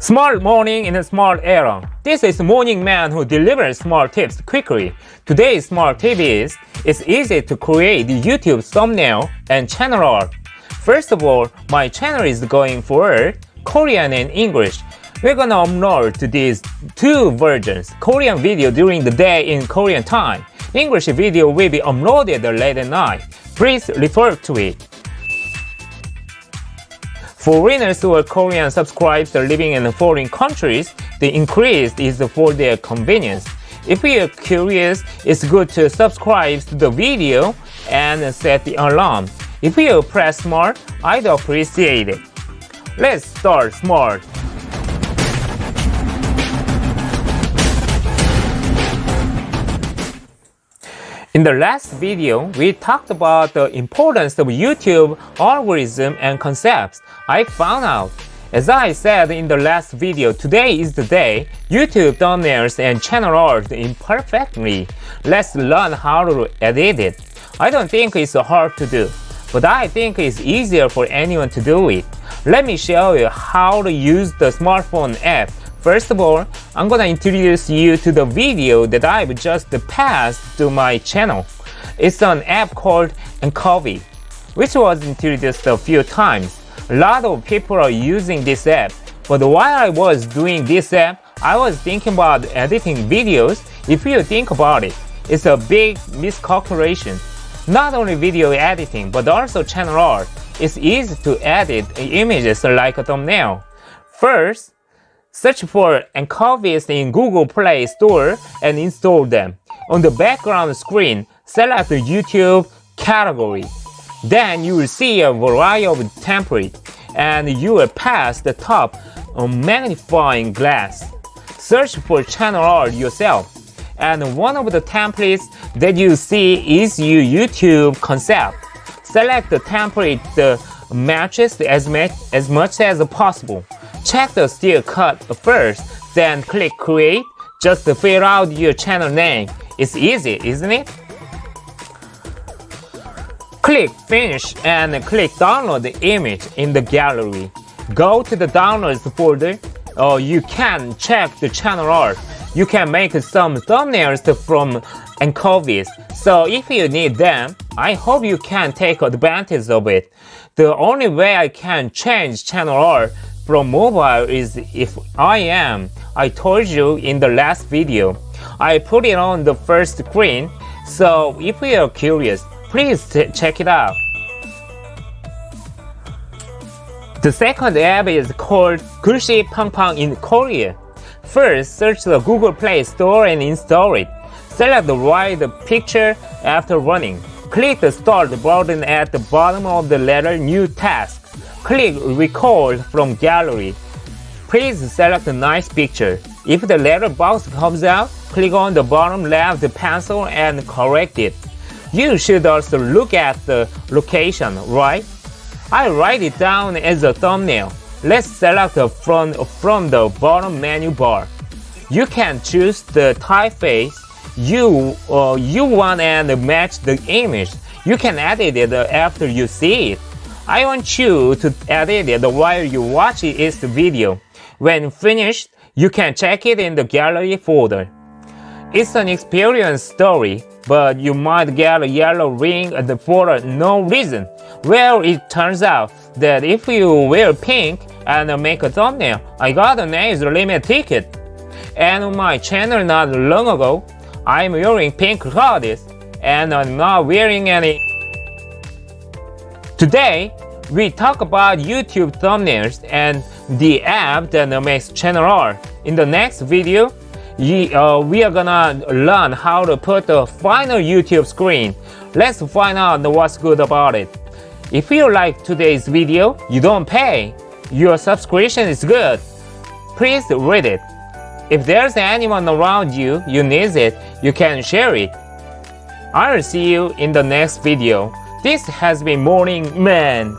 Smart morning in a smart era. This is Morning Man who delivers smart tips quickly. Today's smart tip is, it's easy to create YouTube thumbnail and channel art. First of all, my channel is going for Korean and English. We're gonna upload to these two versions, Korean video during the day in Korean time. English video will be uploaded late at night. Please refer to it. Foreigners who are Korean subscribers living in foreign countries, the increase is for their convenience. If you're curious, it's good to subscribe to the video and set the alarm. If you press smart, I'd appreciate it. Let's start smart. In the last video, we talked about the importance of YouTube algorithm and concepts. I found out. As I said in the last video, today is the day YouTube thumbnails and channel art imperfectly. Let's learn how to edit it. I don't think it's hard to do, but I think it's easier for anyone to do it. Let me show you how to use the smartphone app. First of all, I'm gonna introduce you to the video that I've just passed to my channel. It's an app called Imperfectly, which was introduced a few times. A lot of people are using this app, but while I was doing this app, I was thinking about editing videos. If you think about it, it's a big miscalculation. Not only video editing, but also channel art. It's easy to edit images like a thumbnail. First, search for Imperfectly in Google Play Store and install them. On the background screen, select the YouTube category. Then you will see a variety of templates, and you will pass the top magnifying glass. Search for channel art yourself, and one of the templates that you see is your YouTube concept. Select the template that matches as much as possible. Check the still cut first, then click create. Just fill out your channel name. It's easy, isn't it? Click finish and click download the image in the gallery. Go to the downloads folder, or you can check the channel art. You can make some thumbnails from Imperfectly, so if you need them, I hope you can take advantage of it. The only way I can change channel art from mobile is if I told you in the last video. I put it on the first screen, so if you are curious, please check it out. The second app is called 글씨 팡팡 in Korea. First, search the Google Play Store and install it. Select the right picture after running. Click the Start button at the bottom of the letter New Task. Click Record from Gallery. Please select a nice picture. If the letter box comes out, click on the bottom left pencil and correct it. You should also look at the location, right? I write it down as a thumbnail. Let's select from the bottom menu bar. You can choose the typeface you want and match the image. You can edit it after you see it. I want you to edit it while you watch this video. When finished, you can check it in the gallery folder. It's an experience story, but you might get a yellow ring for no reason. Well, it turns out that if you wear pink and make a thumbnail, I got an age limit ticket. And on my channel not long ago, I'm wearing pink clothes, and I'm not wearing any. Today, we talk about YouTube thumbnails and the app that makes channel art. In the next video, we are gonna learn how to put the final YouTube screen. Let's find out what's good about it. If you like today's video, you don't pay. Your subscription is good. Please read it. If there's anyone around you needs it, you can share it. I'll see you in the next video. This has been Morning Man.